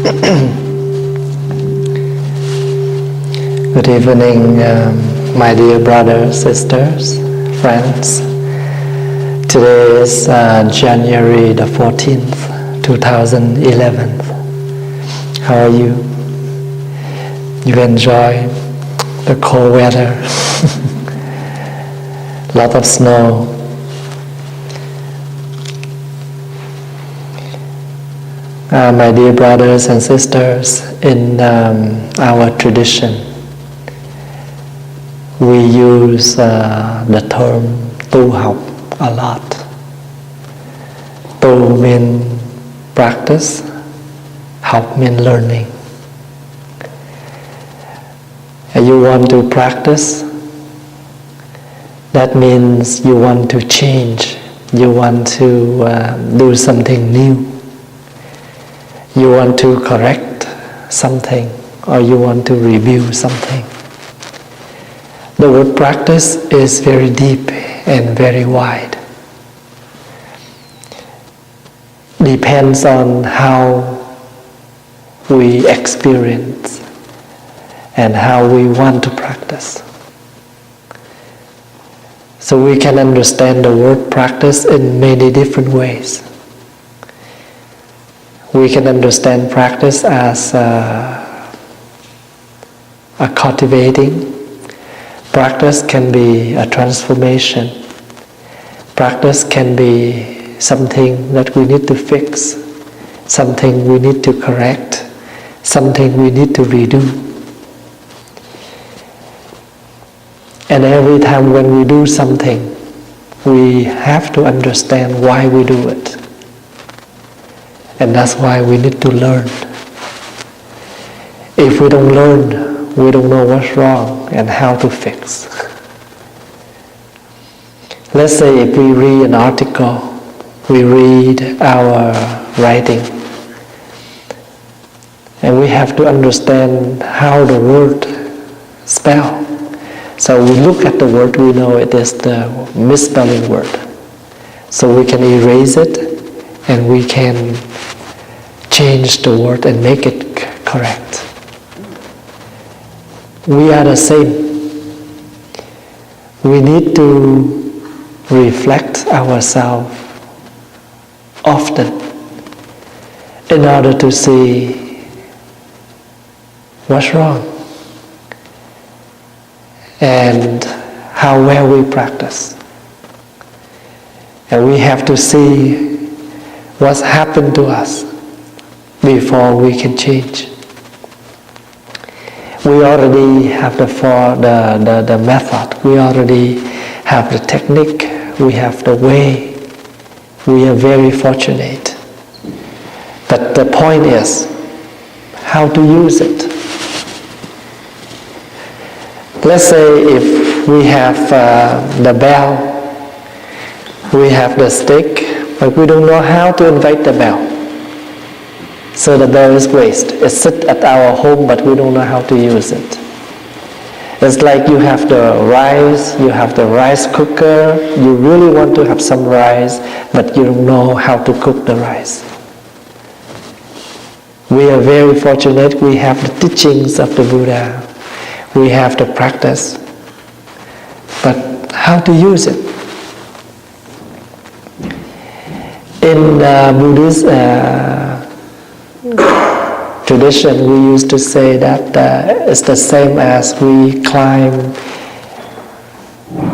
Good evening, my dear brothers, sisters, friends. Today is January the 14th, 2011. How are you? You enjoy the cold weather? Lot of snow. My dear brothers and sisters, in our tradition, we use the term tu học a lot. Tu means practice, học means learning. And you want to practice, that means you want to change, you want to do something new. You want to correct something, or you want to review something. The word practice is very deep and very wide. Depends on how we experience and how we want to practice. So we can understand the word practice in many different ways. We can understand practice as a cultivating. Practice can be a transformation. Practice can be something that we need to fix, something we need to correct, something we need to redo. And every time when we do something, we have to understand why we do it. And that's why we need to learn. If we don't learn, we don't know what's wrong and how to fix. Let's say if we read an article, we read our writing, and we have to understand how the word spell. So we look at the word, we know it is the misspelling word. So we can erase it, and we can change the word and make it correct. We are the same. We need to reflect ourselves often in order to see what's wrong and how well we practice. And we have to see what's happened to us before we can change. We already have the method, we already have the technique, we have the way. We are very fortunate. But the point is how to use it. Let's say if we have the bell, we have the stick, but we don't know how to invite the bell. So the bell is waste. It sits at our home, but we don't know how to use it. It's like you have the rice, you have the rice cooker, you really want to have some rice, but you don't know how to cook the rice. We are very fortunate, we have the teachings of the Buddha, we have the practice, but how to use it? In Buddhist tradition, we used to say that it's the same as we climb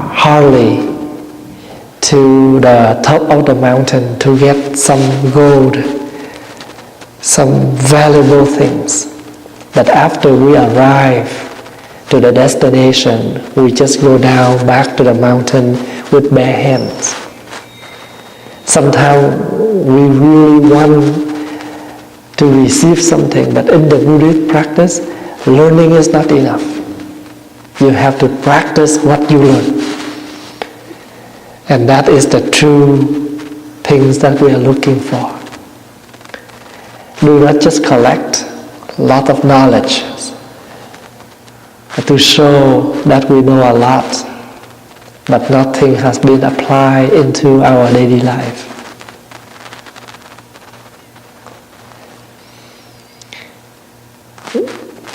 Harley to the top of the mountain to get some gold, some valuable things. But after we arrive to the destination, we just go down back to the mountain with bare hands. Sometimes we really want to receive something, but in the Buddhist practice, learning is not enough. You have to practice what you learn. And that is the true things that we are looking for. Do not just collect a lot of knowledge, but to show that we know a lot, but nothing has been applied into our daily life.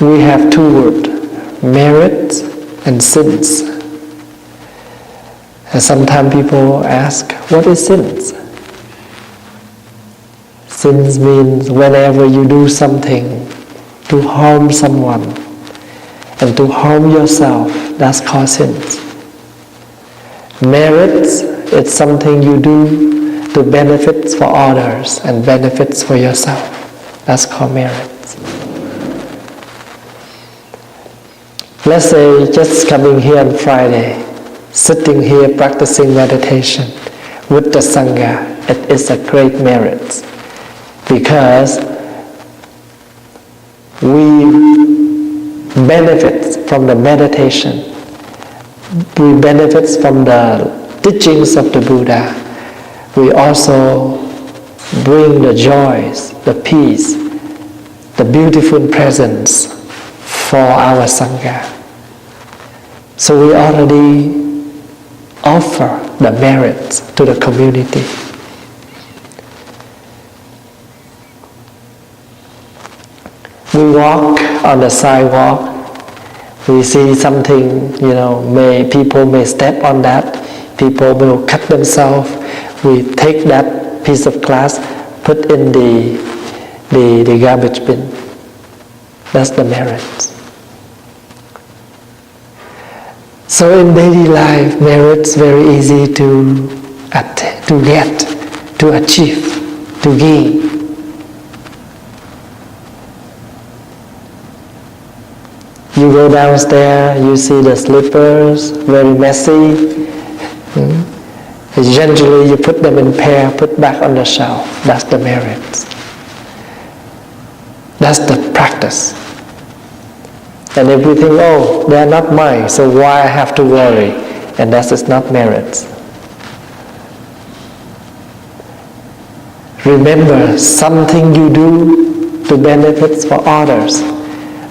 we have two words, merit and sins. And sometimes people ask, what is sins? Sins means whenever you do something to harm someone and to harm yourself, that's called sins. Merits, it's something you do to benefits for others and benefits for yourself. That's called merits. Let's say just coming here on Friday, sitting here practicing meditation with the Sangha, it is a great merit because we benefit from the meditation. We benefit from the teachings of the Buddha. We also bring the joys, the peace, the beautiful presence for our Sangha. So we already offer the merits to the community. We walk on the sidewalk. We see something, people may step on that. People will cut themselves. We take that piece of glass, put in the garbage bin. That's the merit. So in daily life, merit's very easy to get, to achieve, to gain. You go downstairs, you see the slippers, very messy. Eventually you put them in pair, put back on the shelf. That's the merit. That's the practice. And if we think, they're not mine, so why I have to worry? And that is not merit. Remember, something you do to benefit for others,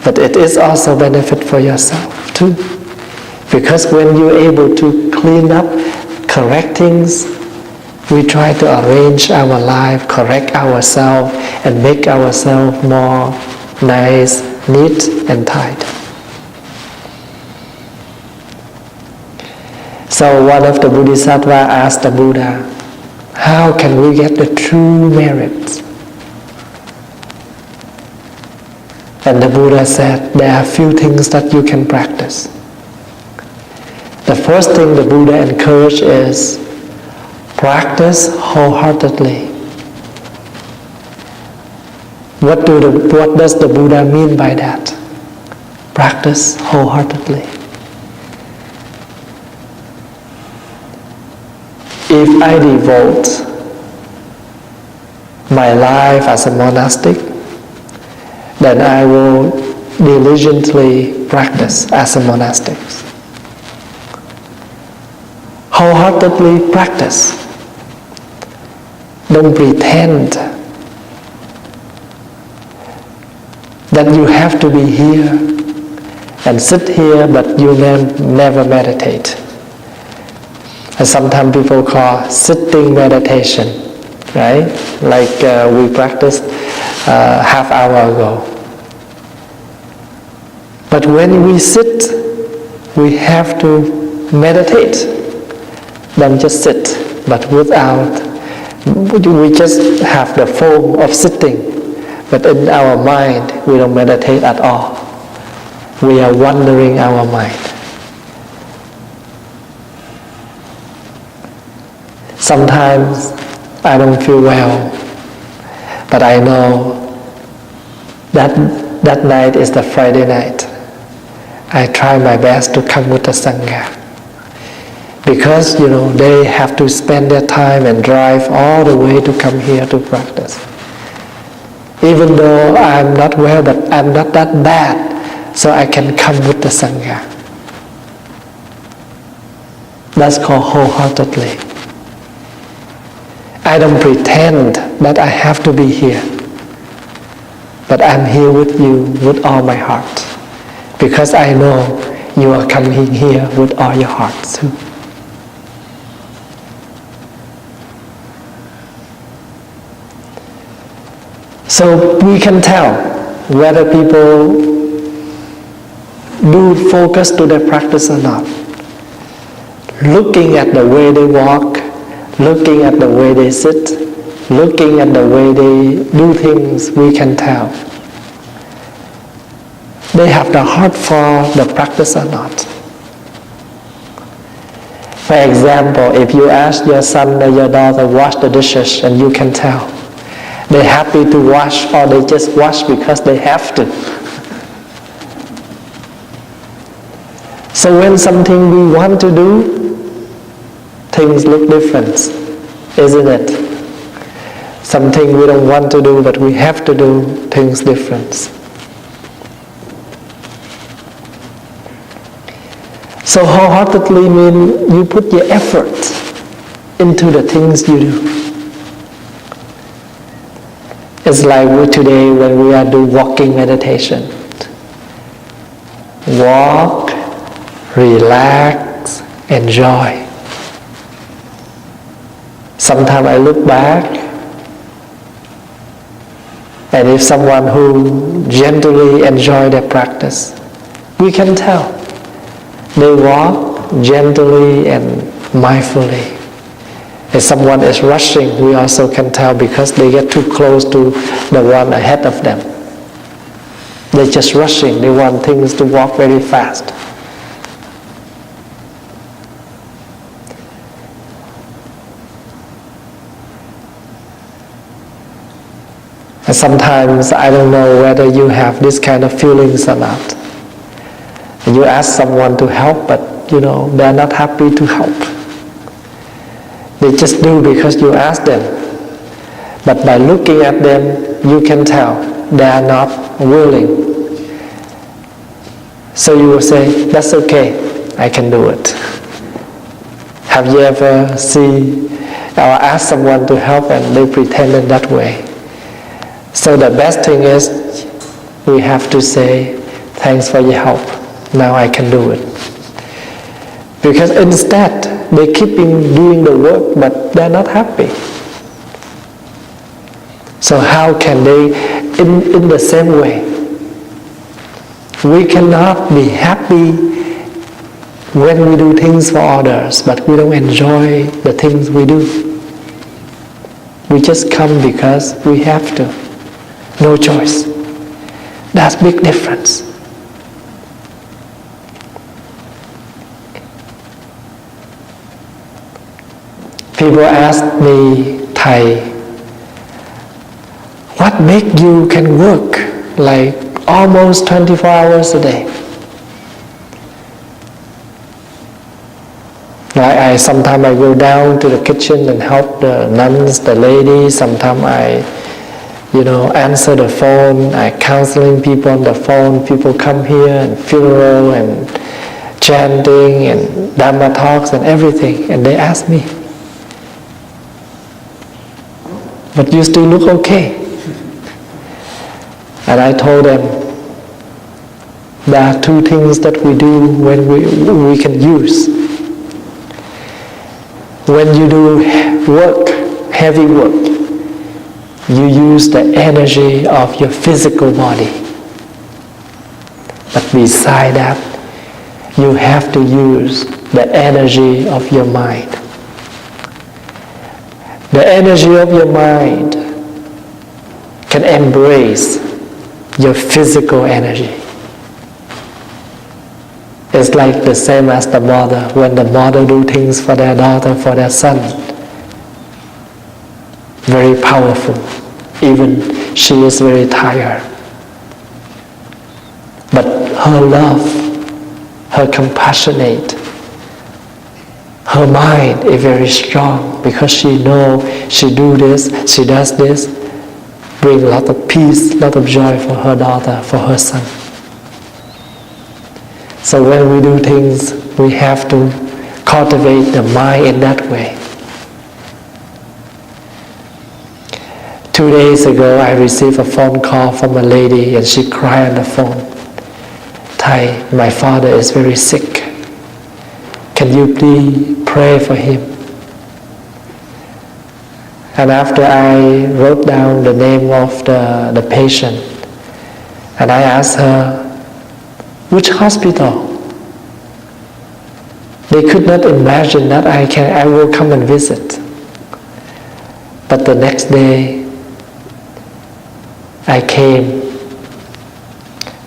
but it is also benefit for yourself too. Because when you're able to clean up, correct things, we try to arrange our life, correct ourselves, and make ourselves more nice, neat, and tight. So one of the Bodhisattvas asked the Buddha, how can we get the true merits? And the Buddha said, there are few things that you can practice. The first thing the Buddha encouraged is practice wholeheartedly. What does the Buddha mean by that? Practice wholeheartedly. If I devote my life as a monastic, then I will diligently practice as a monastic. Wholeheartedly practice. Don't pretend that you have to be here and sit here, but you never meditate. And sometimes people call sitting meditation, right? Like we practiced half hour ago. But when we sit, we have to meditate. Don't just sit, but we just have the form of sitting, but in our mind, we don't meditate at all. We are wandering our mind. Sometimes I don't feel well, but I know that night is the Friday night. I try my best to come with the Sangha. Because, they have to spend their time and drive all the way to come here to practice. Even though I'm not well, but I'm not that bad, so I can come with the Sangha. That's called wholeheartedly. I don't pretend that I have to be here, but I'm here with you with all my heart, because I know you are coming here with all your heart too. So we can tell whether people do focus to their practice or not. Looking at the way they walk, looking at the way they sit, looking at the way they do things, we can tell they have the heart for the practice or not. For example, if you ask your son or your daughter wash the dishes, and you can tell they're happy to wash, or they just wash because they have to. So when something we want to do, things look different, isn't it? Something we don't want to do but we have to do, things different. So wholeheartedly means you put your effort into the things you do. It's like today when we are doing walking meditation. Walk, relax, enjoy. Sometimes I look back, and if someone who gently enjoy their practice, we can tell. They walk gently and mindfully. If someone is rushing, we also can tell because they get too close to the one ahead of them. They're just rushing, they want things to walk very fast. And sometimes I don't know whether you have this kind of feelings or not. And you ask someone to help, but they're not happy to help. They just do because you ask them. But by looking at them, you can tell they are not willing. So you will say, that's okay, I can do it. Have you ever seen or asked someone to help and they pretended that way? So the best thing is we have to say, thanks for your help, now I can do it. Because instead, they keep doing the work, but they're not happy. So how can they, in the same way, we cannot be happy when we do things for others, but we don't enjoy the things we do. We just come because we have to. No choice. That's big difference. People ask me, Thầy, what make you can work like almost 24 hours a day? Sometimes I go down to the kitchen and help the nuns, the ladies. Sometimes I answer the phone. I counseling people on the phone. People come here and funeral and chanting and Dharma talks and everything. And they ask me, but you still look okay. And I told them, there are two things that we do when we can use. When you do work, heavy work, you use the energy of your physical body. But beside that, you have to use the energy of your mind. The energy of your mind can embrace your physical energy. It's like the same as the mother. When the mother do things for their daughter, for their son, very powerful. Even she is very tired. But her love, her compassionate, her mind is very strong because she knows she do this, she does this, bring a lot of peace, a lot of joy for her daughter, for her son. So when we do things, we have to cultivate the mind in that way. 2 days ago, I received a phone call from a lady and she cried on the phone. Thầy, my father is very sick. Can you please pray for him? And after I wrote down the name of the patient, and I asked her, Which hospital? They could not imagine that I will come and visit. But the next day, I came.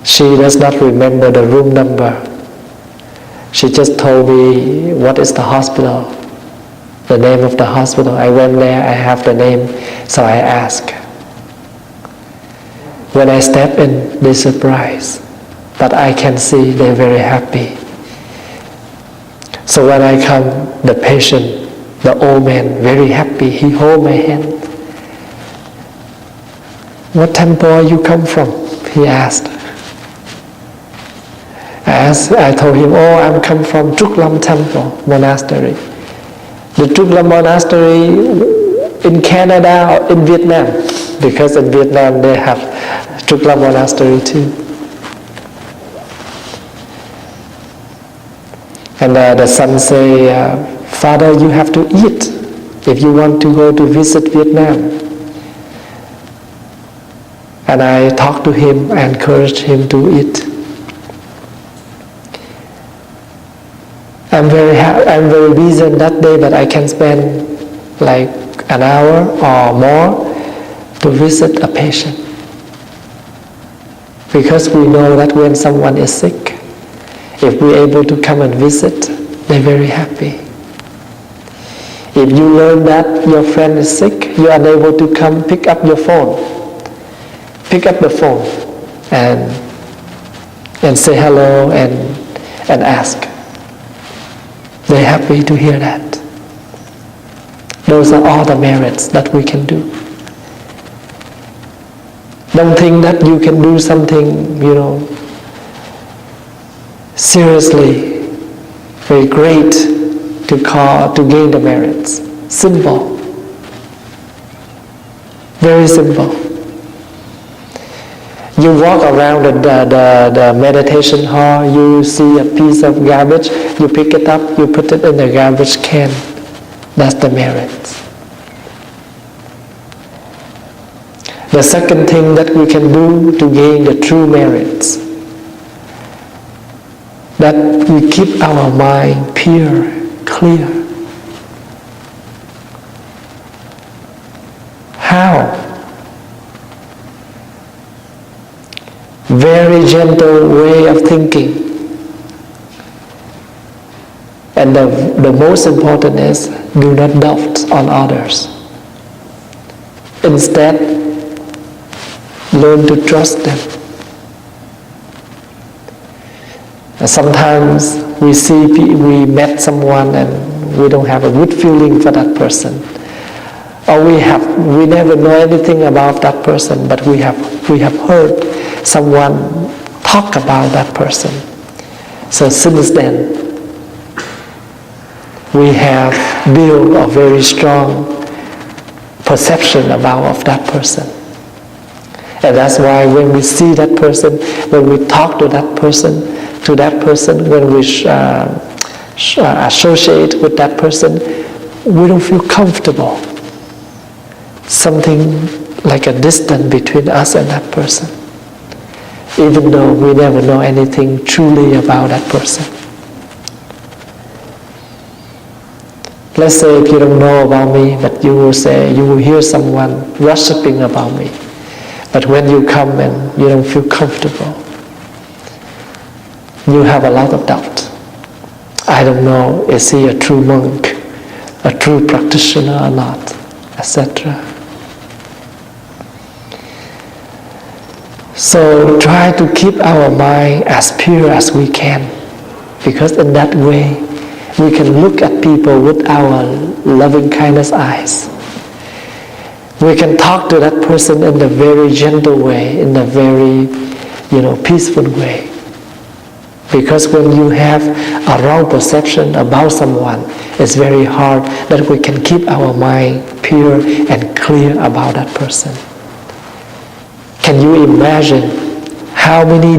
She does not remember the room number. She just told me what is the hospital, the name of the hospital. I went there, I have the name, so I asked. When I step in, they surprised, but I can see they're very happy. So when I come, the patient, the old man, very happy, he hold my hand. What temple you come from? He asked. I told him, I come from Trúc Lâm Temple, monastery. The Trúc Lâm monastery in Canada or in Vietnam, because in Vietnam they have Trúc Lâm monastery too. And the son say, Father, you have to eat if you want to go to visit Vietnam. And I talked to him, I encouraged him to eat. I'm very busy on that day, but I can spend like an hour or more to visit a patient. Because we know that when someone is sick, if we're able to come and visit, they're very happy. If you learn that your friend is sick, you're unable to come, pick up your phone. Pick up the phone and say hello and ask. They're happy to hear that. Those are all the merits that we can do. Don't think that you can do something, seriously, very great to gain the merits. Simple. Very simple. You walk around the meditation hall, you see a piece of garbage, you pick it up, you put it in the garbage can. That's the merit. The second thing that we can do to gain the true merits, that we keep our mind pure, clear. How? Very gentle way of thinking. And the most important is, do not doubt on others. Instead, learn to trust them. Sometimes we met someone and we don't have a good feeling for that person. Or we never know anything about that person, but we have heard someone talk about that person. So since then, we have built a very strong perception of that person. And that's why when we see that person, when we talk to that person, when we associate with that person, we don't feel comfortable. Something like a distance between us and that person, even though we never know anything truly about that person. Let's say if you don't know about me, but you will hear someone gossiping about me. But when you come and you don't feel comfortable, you have a lot of doubt. I don't know, is he a true monk, a true practitioner or not, etc. So try to keep our mind as pure as we can, because in that way we can look at people with our loving kindness eyes. We can talk to that person in a very gentle way, in a very, peaceful way. Because when you have a wrong perception about someone, it's very hard that we can keep our mind pure and clear about that person. Can you imagine how many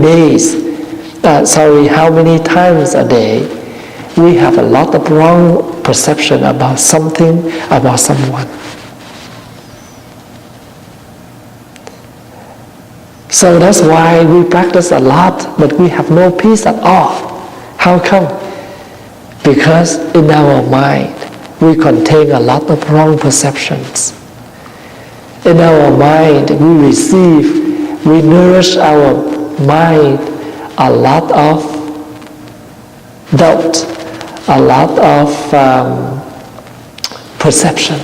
times a day we have a lot of wrong perception about something, about someone. So that's why we practice a lot, but we have no peace at all. How come? Because in our mind, we contain a lot of wrong perceptions. In our mind, we nourish our mind a lot of doubt, a lot of perception.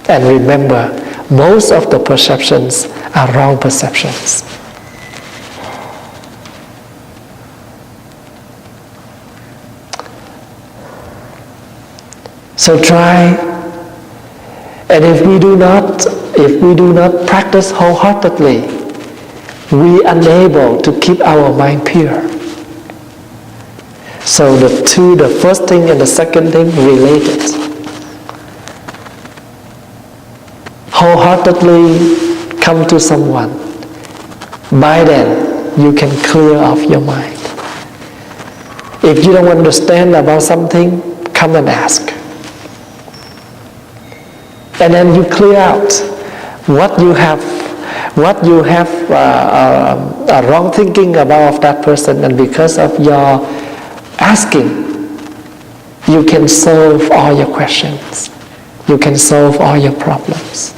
And remember, most of the perceptions are wrong perceptions. So try, and if we do not practice wholeheartedly, we are unable to keep our mind pure. So the first thing and the second thing related. Wholeheartedly come to someone. By then, you can clear off your mind. If you don't understand about something, come and ask. And then you clear out what you have a wrong thinking about that person, and because of your asking, you can solve all your questions. You can solve all your problems.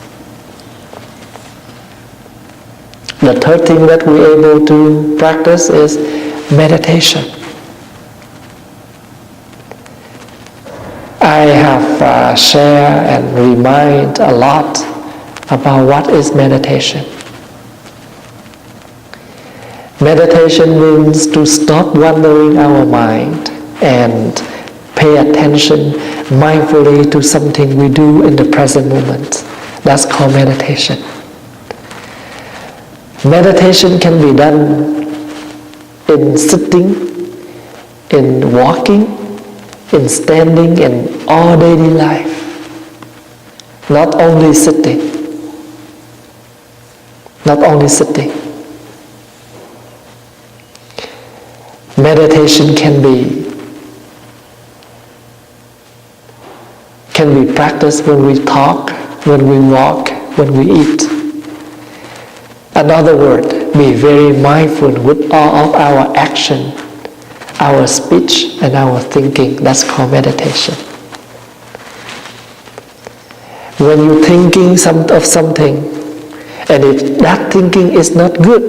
The third thing that we're able to practice is meditation. I have shared and remind a lot about what is meditation. Meditation means to stop wandering our mind and pay attention mindfully to something we do in the present moment. That's called meditation. Meditation can be done in sitting, in walking, in standing, in all daily life. Not only sitting. Not only sitting. Meditation can be practiced when we talk, when we walk, when we eat. Another word, be very mindful with all of our action, our speech, and our thinking. That's called meditation. When you're thinking of something, and if that thinking is not good,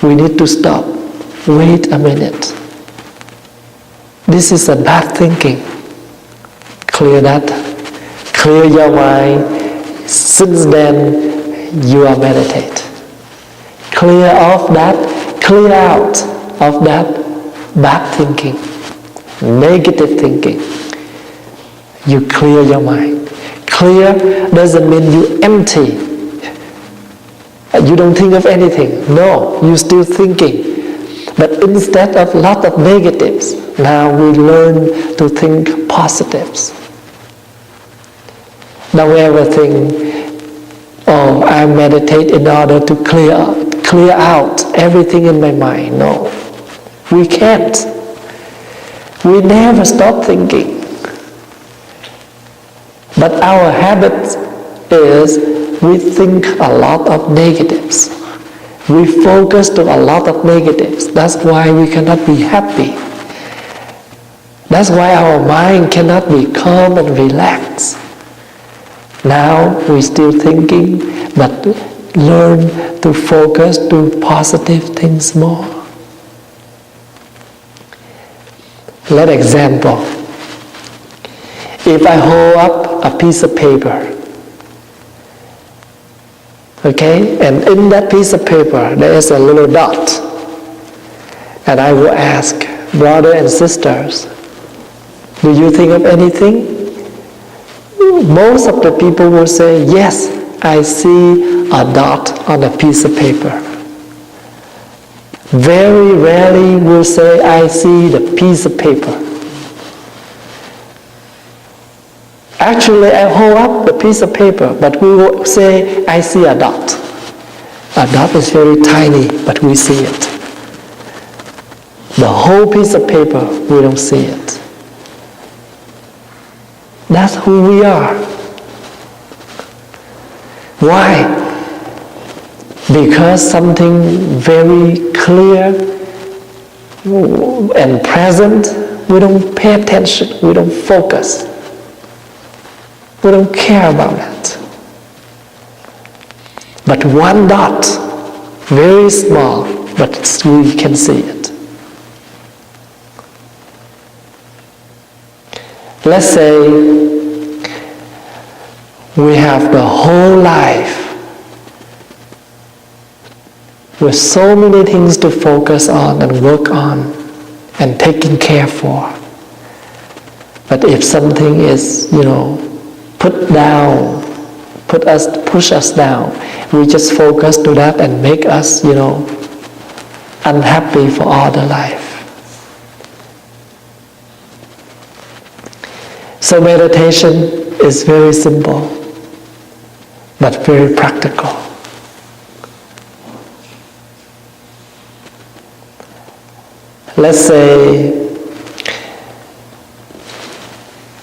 we need to stop. Wait a minute. This is a bad thinking. Clear that. Clear your mind. Since then, you are meditate. Clear out of that bad thinking, negative thinking. You clear your mind. Clear doesn't mean you empty. You don't think of anything. No, you're still thinking. But instead of a lot of negatives, now we learn to think positives. Don't ever think, oh, I meditate in order to clear out everything in my mind. No, we can't. We never stop thinking. But our habit is we think a lot of negatives. We focus to a lot of negatives. That's why we cannot be happy. That's why our mind cannot be calm and relaxed. Now we're still thinking, but learn to focus to positive things more. Let example. If I hold up a piece of paper, okay, and in that piece of paper there is a little dot, and I will ask, brothers and sisters, do you think of anything? Most of the people will say, yes, I see a dot on a piece of paper. Very rarely will say, I see the piece of paper. Actually, I hold up the piece of paper, but we will say, I see a dot. A dot is very tiny, but we see it. The whole piece of paper, we don't see it. That's who we are. Why? because something very clear and present, we don't pay attention, we don't focus, we don't care about it. But one dot, very small, but we can see it. Let's say we have the whole life with so many things to focus on and work on and taking care for. But if something is, push us down, we just focus to that and make us, unhappy for all the life. So meditation is very simple, but very practical. Let's say,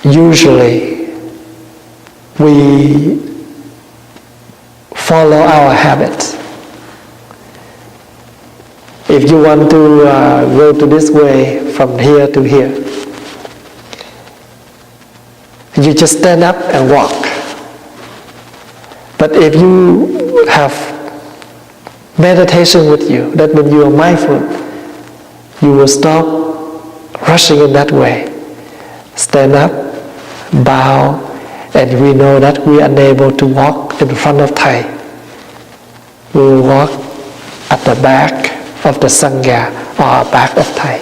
usually we follow our habits. If you want to go to this way from here to here, you just stand up and walk. But if you have meditation with you, that means you are mindful. You will stop rushing in that way. Stand up, bow, and we know that we are unable to walk in front of Thầy. We will walk at the back of the Sangha or back of Thầy.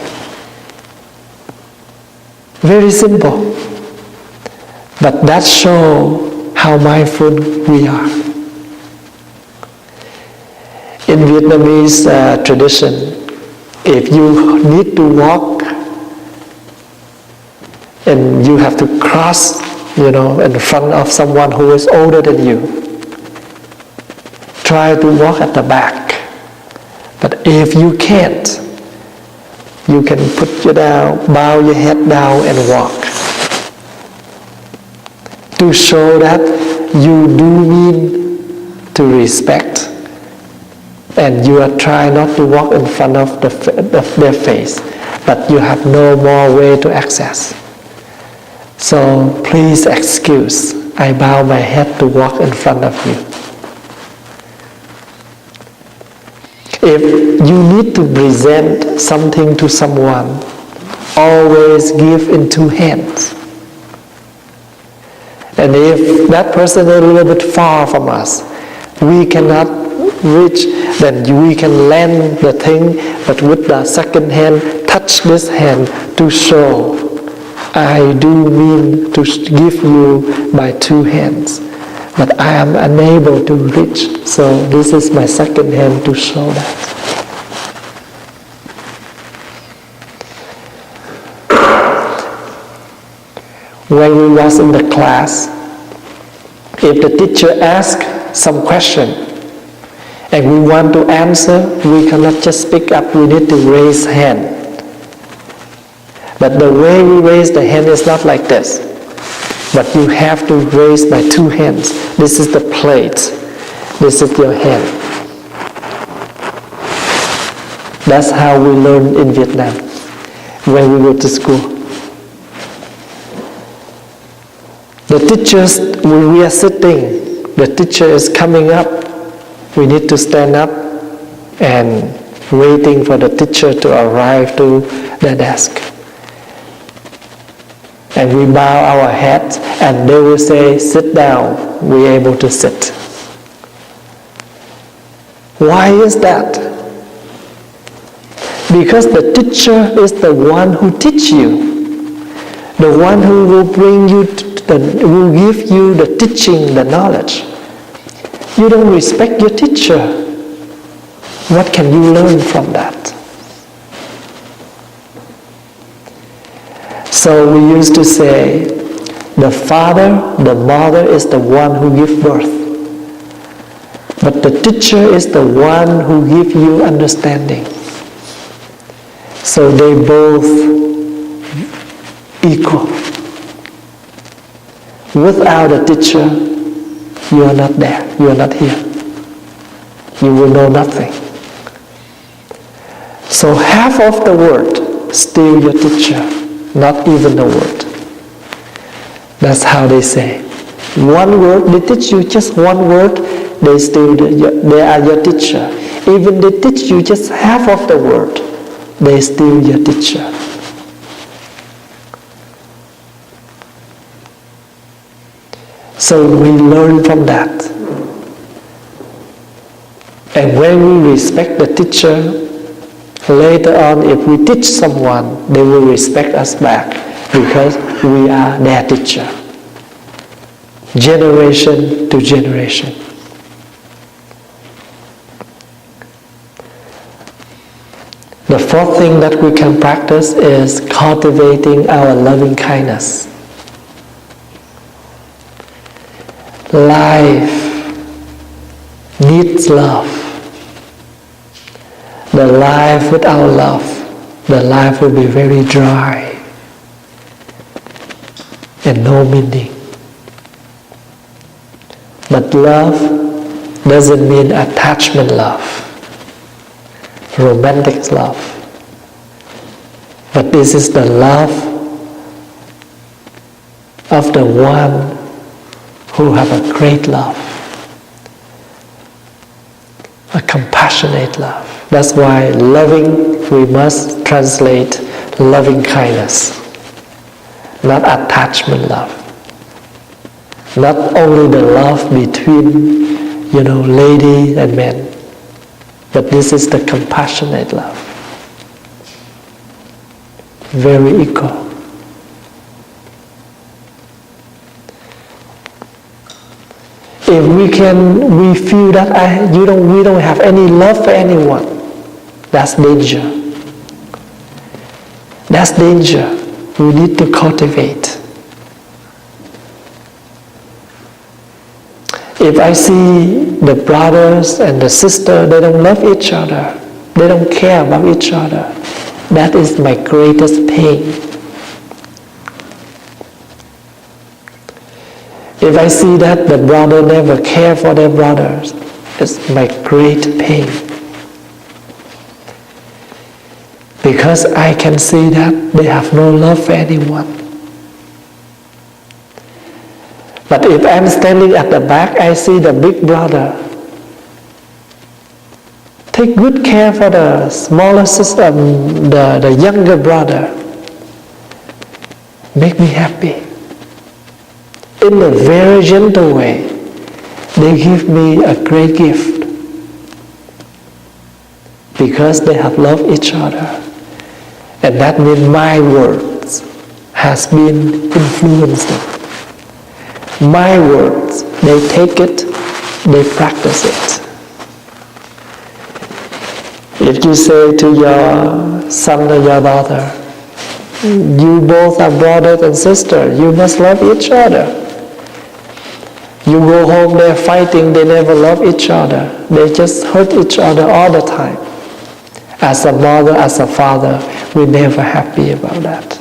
Very simple. But that shows how mindful we are. In Vietnamese tradition, if you need to walk and you have to cross, in front of someone who is older than you, try to walk at the back. But if you can't, you can put you down, bow your head down and walk. To show that you do mean to respect and you are trying not to walk in front of their face, but you have no more way to access. So please excuse, I bow my head to walk in front of you. If you need to present something to someone, always give in two hands. And if that person is a little bit far from us, we cannot reach, then we can lend the thing, but with the second hand, touch this hand to show, I do mean to give you by two hands, but I am unable to reach, so this is my second hand to show that. When we was in the class, if the teacher asks some question and we want to answer, we cannot just speak up, we need to raise hand. But the way we raise the hand is not like this. But you have to raise by two hands. This is the plate. This is your hand. That's how we learn in Vietnam when we go to school. The teachers, when we are sitting, the teacher is coming up. We need to stand up and waiting for the teacher to arrive to the desk. And we bow our heads and they will say, sit down. We're able to sit. Why is that? Because the teacher is the one who teaches you. The one who will bring you will give you the teaching, the knowledge. You don't respect your teacher. What can you learn from that? So we used to say, the father, the mother is the one who gives birth. But the teacher is the one who gives you understanding. So they both equal. Without a teacher, you are not there, you are not here. you will know nothing. So half of the world still your teacher, not even a word. That's how they say. One word, they teach you just one word, they are your teacher. Even they teach you just half of the word, they still your teacher. So we learn from that. And when we respect the teacher, later on if we teach someone, they will respect us back because we are their teacher. Generation to generation. The fourth thing that we can practice is cultivating our loving kindness. Life needs love. The life without love, the life will be very dry and no meaning. But love doesn't mean attachment love, romantic love. But this is the love of the one who have a great love, a compassionate love. That's why loving, we must translate loving kindness, not attachment love. Not only the love between, lady and men, but this is the compassionate love. Very equal. If we feel that we don't have any love for anyone, that's danger. That's danger. We need to cultivate. If I see the brothers and the sisters, they don't love each other, they don't care about each other, that is my greatest pain. If I see that the brother never care for their brothers, it's my great pain. Because I can see that they have no love for anyone. But if I'm standing at the back, I see the big brother. Take good care for the smaller sister, the younger brother. Make me happy. In a very gentle way, they give me a great gift. Because they have loved each other. And that means my words has been influenced. My words, they take it, they practice it. If you say to your son or your daughter, you both are brothers and sisters, you must love each other. You go home, they're fighting, they never love each other. They just hurt each other all the time. As a mother, as a father, we're never happy about that.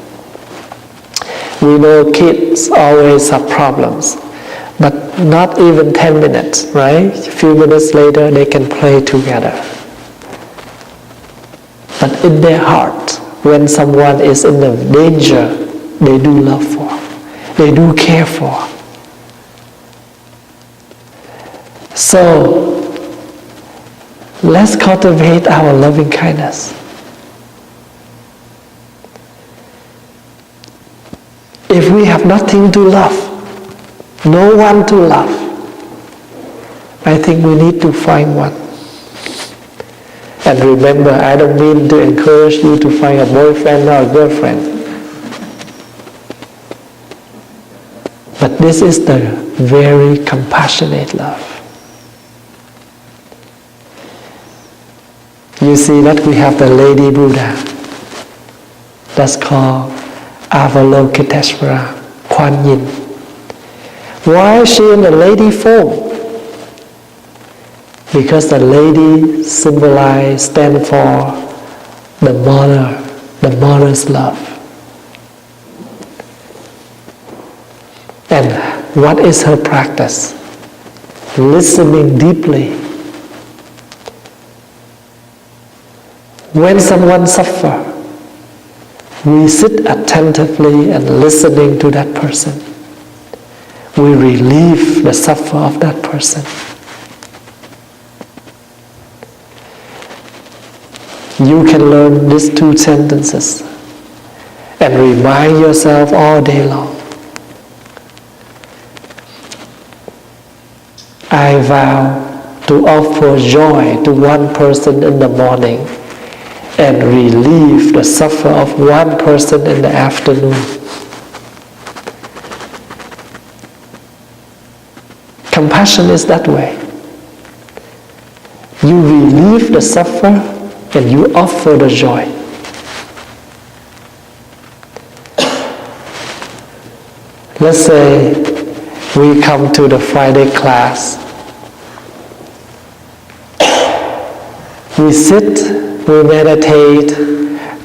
We know kids always have problems, but not even 10 minutes, right? A few minutes later, they can play together. But in their heart, when someone is in the danger, they do love for, they do care for. So, let's cultivate our loving kindness. If we have nothing to love, no one to love, I think we need to find one. And remember, I don't mean to encourage you to find a boyfriend or a girlfriend. But this is the very compassionate love. You see that we have the Lady Buddha. That's called Avalokiteshvara, Kuan Yin. Why is she in the lady form? Because the lady stand for the mother's love. And what is her practice? Listening deeply When someone suffers, we sit attentively and listening to that person. We relieve the suffer of that person. You can learn these 2 sentences and remind yourself all day long. I vow to offer joy to one person in the morning and relieve the suffer of one person in the afternoon. Compassion is that way. You relieve the suffer and you offer the joy. Let's say we come to the Friday class. We sit, we meditate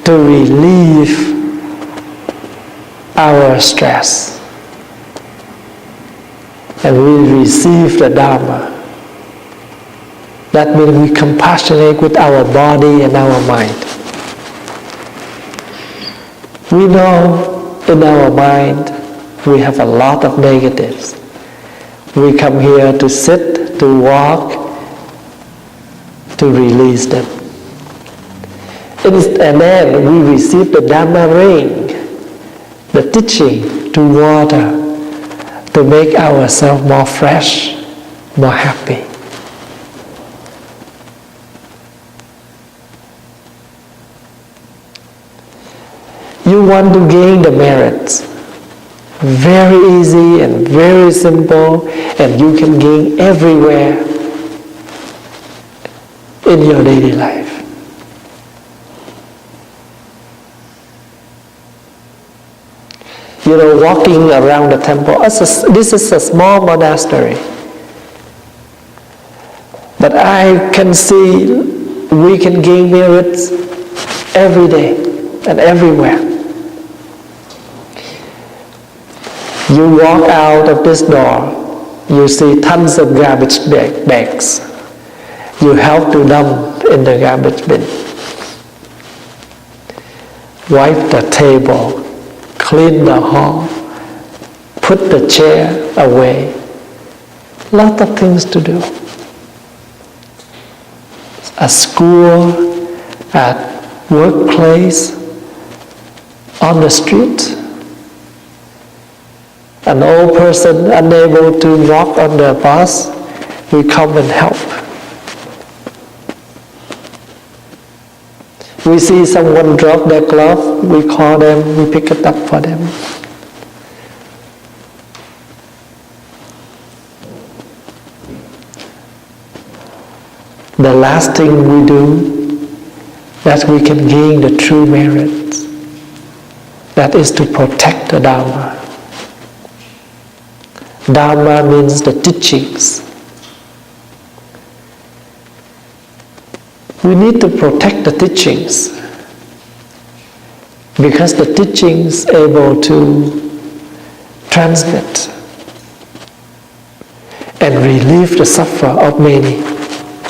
to relieve our stress. And we receive the Dharma. That means we compassionate with our body and our mind. We know in our mind we have a lot of negatives. We come here to sit, to walk, to release them. And then we receive the Dharma rain, the teaching to water, to make ourselves more fresh, more happy. You want to gain the merits. Very easy and very simple, and you can gain everywhere in your daily life. You know, walking around the temple, this is a small monastery. But I can see we can gain merits every day and everywhere. You walk out of this door, you see tons of garbage bags. You help to dump in the garbage bin. Wipe the table, clean the hall, put the chair away. Lot of things to do. At school, at workplace, on the street. An old person unable to walk on the bus, we come and help. We see someone drop their glove, we call them, we pick it up for them. The last thing we do, that we can gain the true merits, that is to protect the Dharma. Dharma means the teachings. We need to protect the teachings because the teachings able to transmit and relieve the suffer of many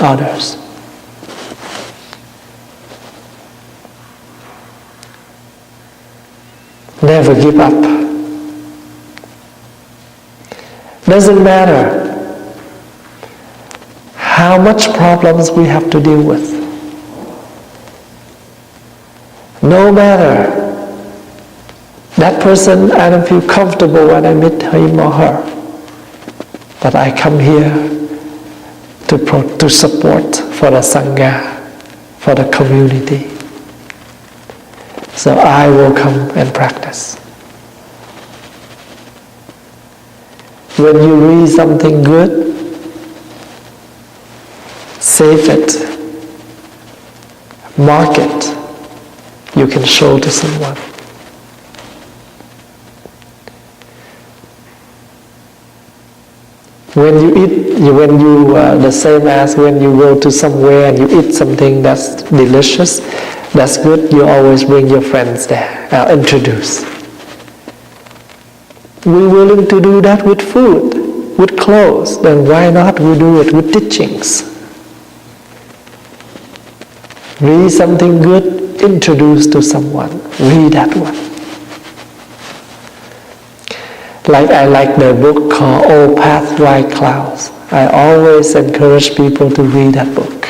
others. Never give up. Doesn't matter how much problems we have to deal with. No matter that person, I don't feel comfortable when I meet him or her. But I come here to support for the Sangha, for the community. So I will come and practice. When you read something good, save it, mark it, you can show to someone. When you eat, the same as when you go to somewhere and you eat something that's delicious, that's good, you always bring your friends there, introduce. We're willing to do that with food, with clothes, then why not we do it with teachings? Read something good, introduce to someone. Read that one. Like I like the book called Old Path, White Clouds. I always encourage people to read that book.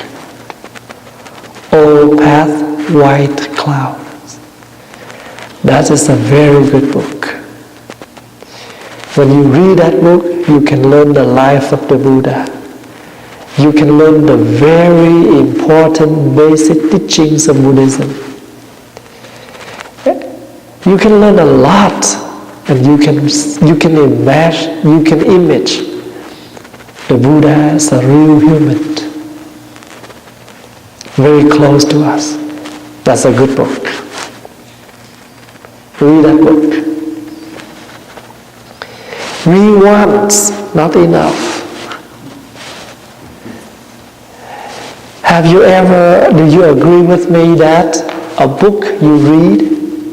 Old Path, White Clouds. That is a very good book. When you read that book, you can learn the life of the Buddha. You can learn the very important basic teachings of Buddhism. You can learn a lot, and you can image the Buddha as a real human, very close to us. That's a good book. Read that book. Read once, not enough. Do you agree with me that a book you read,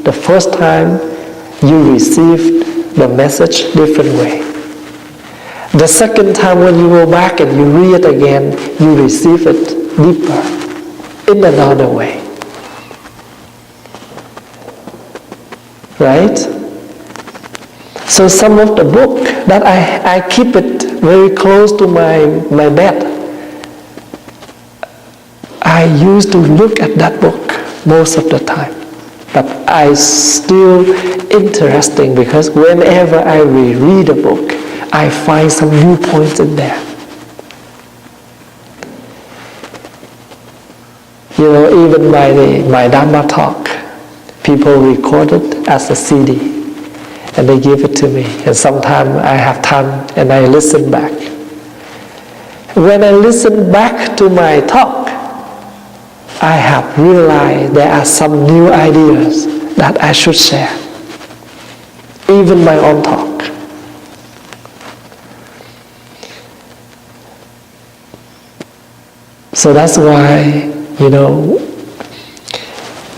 the first time you received the message different way. The second time when you go back and you read it again, you receive it deeper, in another way. Right? So some of the book that I keep it very close to my bed. I used to look at that book most of the time. But I still interesting because whenever I reread a book, I find some viewpoints in there. You know, even my Dhamma talk, people record it as a CD and they give it to me. And sometimes I have time and I listen back. When I listen back to my talk, I have realized there are some new ideas that I should share. Even my own talk. So that's why,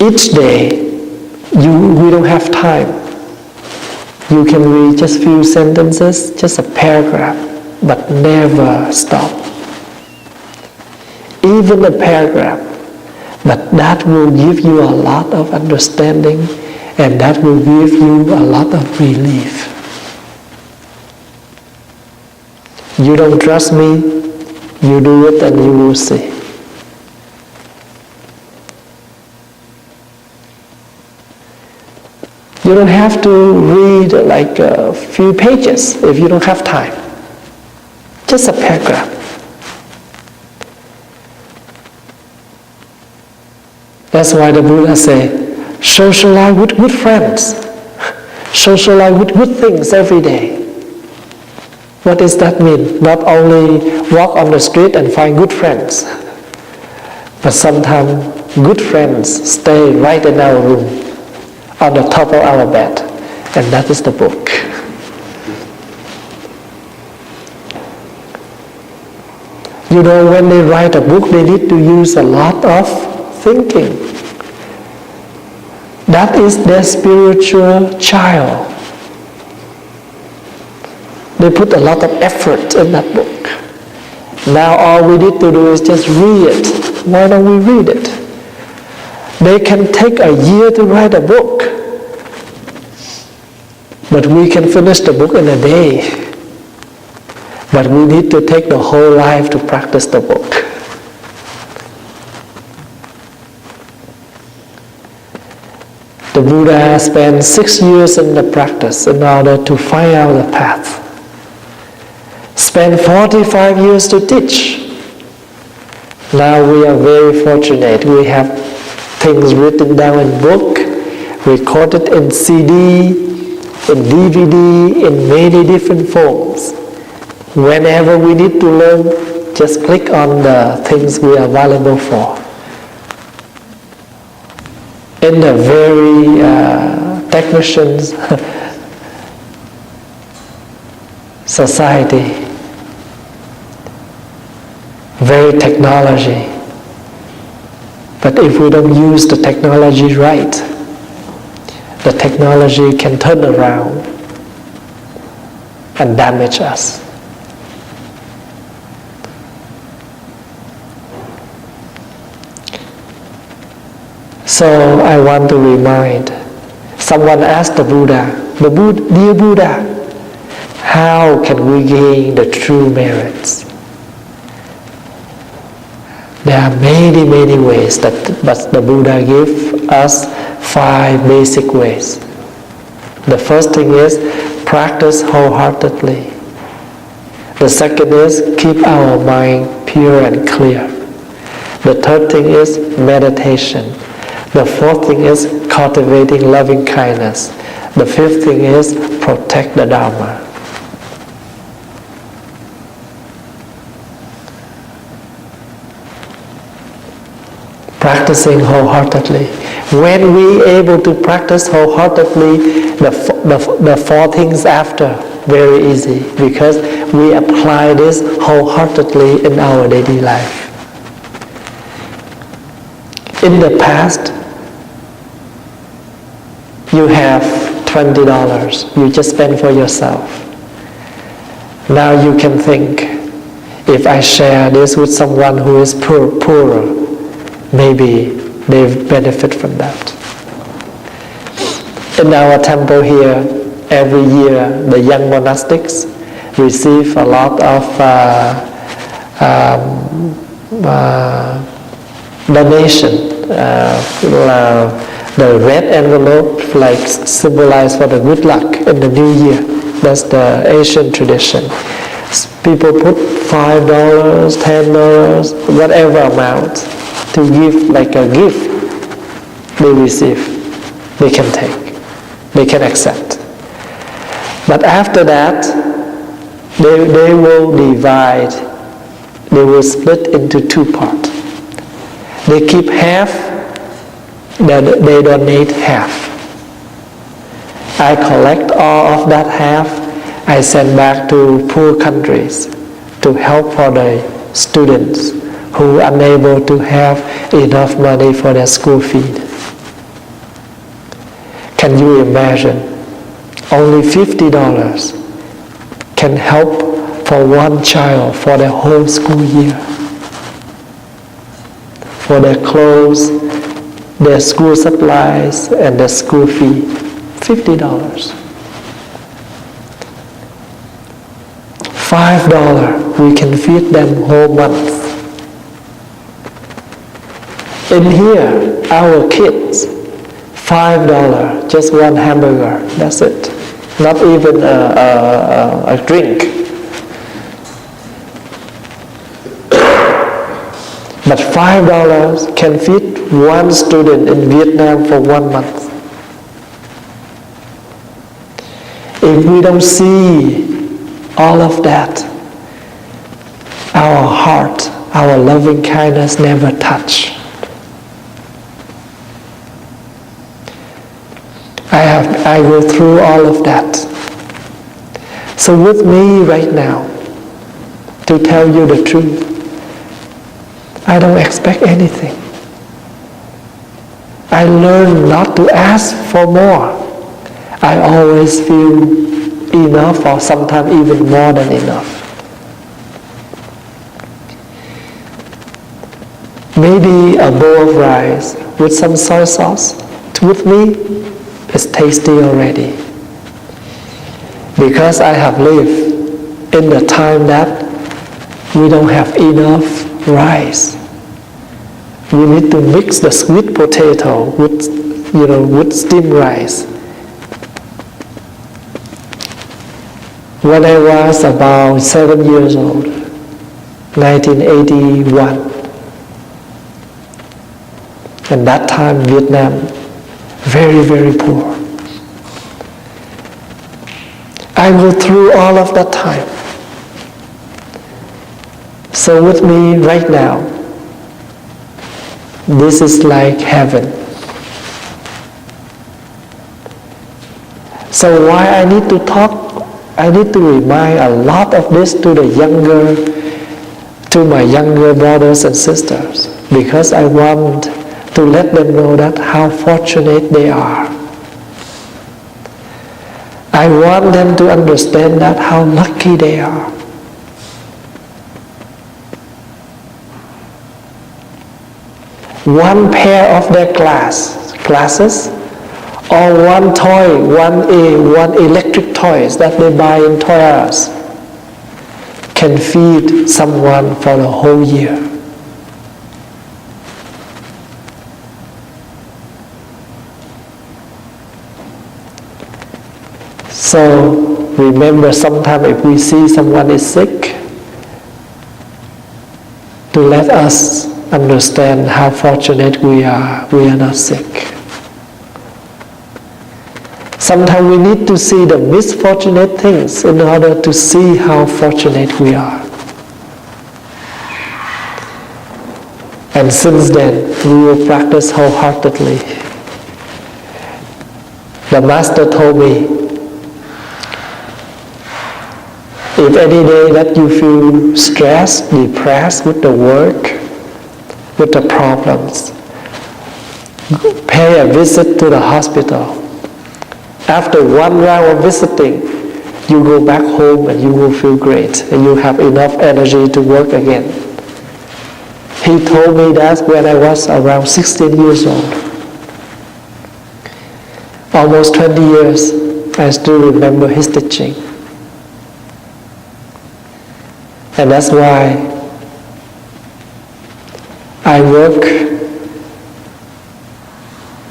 each day we don't have time. You can read just few sentences, just a paragraph, but never stop. Even a paragraph. But that will give you a lot of understanding and that will give you a lot of relief. You don't trust me, you do it and you will see. You don't have to read like a few pages if you don't have time. Just a paragraph. That's why the Buddha say, socialize with good friends. Socialize with good things every day. What does that mean? Not only walk on the street and find good friends, but sometimes good friends stay right in our room, on the top of our bed, and that is the book. When they write a book, they need to use a lot of thinking. That is their spiritual child. They put a lot of effort in that book. Now all we need to do is just read it. Why don't we read it? They can take a year to write a book, but we can finish the book in a day. But we need to take the whole life to practice the book. The Buddha spent 6 years in the practice in order to find out the path. Spent 45 years to teach. Now we are very fortunate. We have things written down in book, recorded in CD, in DVD, in many different forms. Whenever we need to learn, just click on the things we are available for. In the very technicians society, very technology. But if we don't use the technology right, the technology can turn around and damage us. So I want to remind, someone asked the Buddha, Dear Buddha, how can we gain the true merits? There are many, many ways, but the Buddha gave us 5 basic ways. The first thing is practice wholeheartedly. The second is keep our mind pure and clear. The third thing is meditation. The fourth thing is cultivating loving kindness. The fifth thing is protect the Dharma. Practicing wholeheartedly. When we are able to practice wholeheartedly, the 4 things after, very easy, because we apply this wholeheartedly in our daily life. In the past, you have $20, you just spend for yourself. Now you can think, if I share this with someone who is poorer, maybe they benefit from that. In our temple here, every year the young monastics receive a lot of donation. The red envelope like symbolize for the good luck in the new year. That's the Asian tradition. People put $5, $10, whatever amount to give like a gift they receive, they can take, they can accept. But after that, they will divide, they will split into 2 parts. They keep half, they donate half. I collect all of that half, I send back to poor countries to help for the students who are unable to have enough money for their school fee. Can you imagine? Only $50 can help for one child for the whole school year. For their clothes, their school supplies, and their school fee. $50. $5, we can feed them whole month. In here, our kids, $5, just one hamburger, that's it. Not even a drink. But $5 can feed one student in Vietnam for 1 month. If we don't see all of that, our heart, our loving kindness never touch. I go through all of that. So with me right now, to tell you the truth, I don't expect anything. I learn not to ask for more. I always feel enough, or sometimes even more than enough. Maybe a bowl of rice with some soy sauce, with me, it's tasty already. Because I have lived in the time that we don't have enough rice. We need to mix the sweet potato with steamed rice. When I was about 7 years old, 1981, and that time Vietnam, very, very poor. I go through all of that time. So with me right now, this is like heaven. So why I need to talk, I need to remind a lot of this to my younger brothers and sisters, because I want to let them know that how fortunate they are. I want them to understand that how lucky they are. one pair of their glasses, or one toy, one electric toys that they buy in Toys R Us can feed someone for the whole year. So remember, sometimes if we see someone is sick, to let us understand how fortunate we are not sick. Sometimes we need to see the misfortunate things in order to see how fortunate we are. And since then, we will practice wholeheartedly. The Master told me, if any day that you feel stressed, depressed with the work, with the problems, pay a visit to the hospital. After one round of visiting, you go back home and you will feel great and you have enough energy to work again. He told me that when I was around 16 years old. Almost 20 years, I still remember his teaching. And that's why I work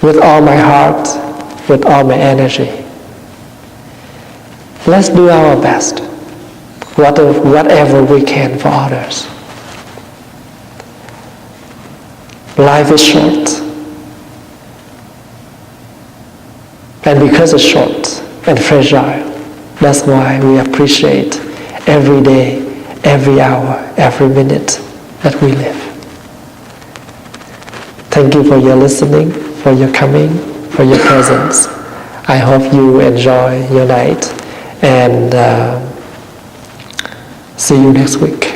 with all my heart, with all my energy. Let's do our best, whatever we can for others. Life is short. And because it's short and fragile, that's why we appreciate every day, every hour, every minute that we live. Thank you for your listening, for your coming, for your presence. I hope you enjoy your night and see you next week.